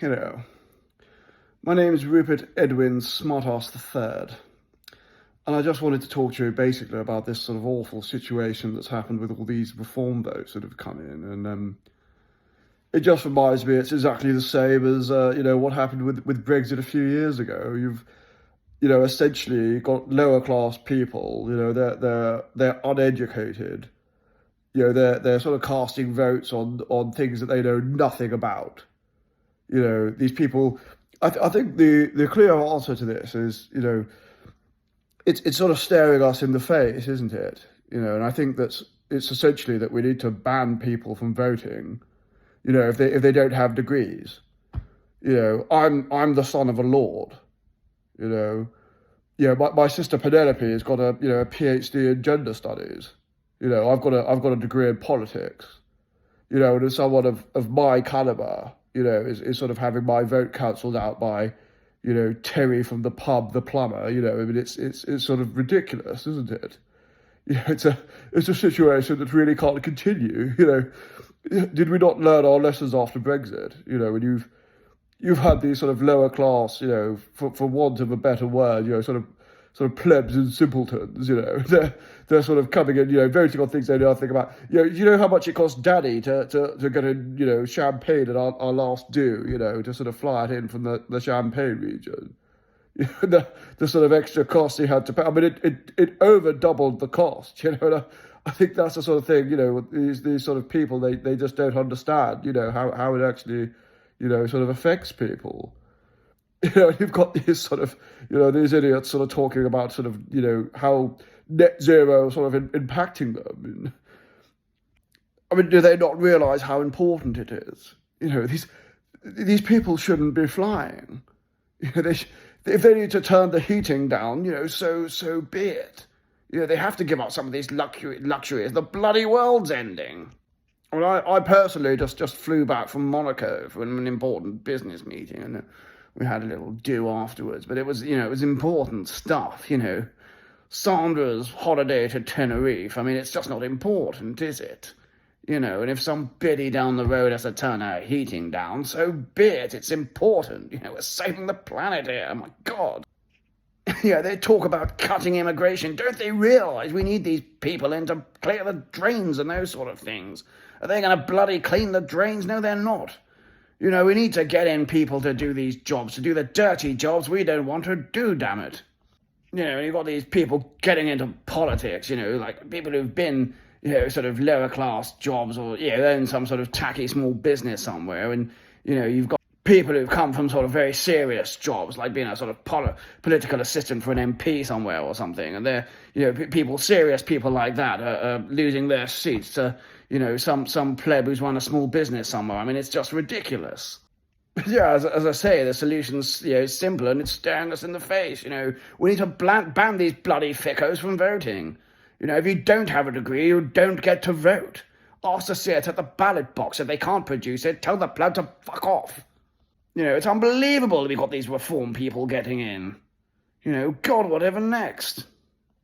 you know, my name is Rupert Edwin Smartass III, and I just wanted to talk to you basically about this sort of awful situation that's happened with all these reform votes that have come in, and it just reminds me it's exactly the same as what happened with Brexit a few years ago. You've essentially got lower class people, they're uneducated, they're sort of casting votes on things that they know nothing about. These people, I think the clear answer to this is, it's sort of staring us in the face, isn't it? And I think it's essentially that we need to ban people from voting, if they don't have degrees. I'm the son of a lord, my sister Penelope has got a PhD in gender studies. I've got a degree in politics. And as someone of my caliber, is sort of having my vote cancelled out by, Terry from the pub, the plumber. I mean, it's sort of ridiculous, isn't it? It's a situation that really can't continue. Did we not learn our lessons after Brexit? When you've had these sort of lower class, for want of a better word, sort of plebs and simpletons, they're sort of coming in, voting on things they know nothing about. You know how much it cost Daddy to get in, champagne at our last do, to sort of fly it in from the Champagne region. The sort of extra cost he had to pay. I mean, it over doubled the cost, and I think that's the sort of thing, these sort of people, they just don't understand, how it actually, sort of affects people. You've got these sort of, these idiots sort of talking about sort of, how net zero sort of impacting them. I mean, do they not realise how important it is? These people shouldn't be flying. If they need to turn the heating down, so be it. They have to give up some of these luxuries. The bloody world's ending. I mean, I personally just flew back from Monaco for an important business meeting, and we had a little do afterwards, but it was important stuff, Sandra's holiday to Tenerife. I mean, it's just not important, is it? And if some biddy down the road has to turn her heating down, so be it. It's important. We're saving the planet here. My God. They talk about cutting immigration. Don't they realise we need these people in to clear the drains and those sort of things? Are they going to bloody clean the drains? No, they're not. We need to get in people to do these jobs, to do the dirty jobs we don't want to do, damn it. You've got these people getting into politics, like people who've been, sort of lower class jobs or, own some sort of tacky small business somewhere. And, you've got people who've come from sort of very serious jobs, like being a sort of political assistant for an MP somewhere or something. And they're, serious people like that are losing their seats to, some pleb who's run a small business somewhere. I mean, it's just ridiculous. As I say, the solution's, simple, and it's staring us in the face. We need to ban these bloody fickos from voting. If you don't have a degree, you don't get to vote. Ask to see it at the ballot box. If they can't produce it, tell the pleb to fuck off. It's unbelievable that we've got these reform people getting in. God, whatever next?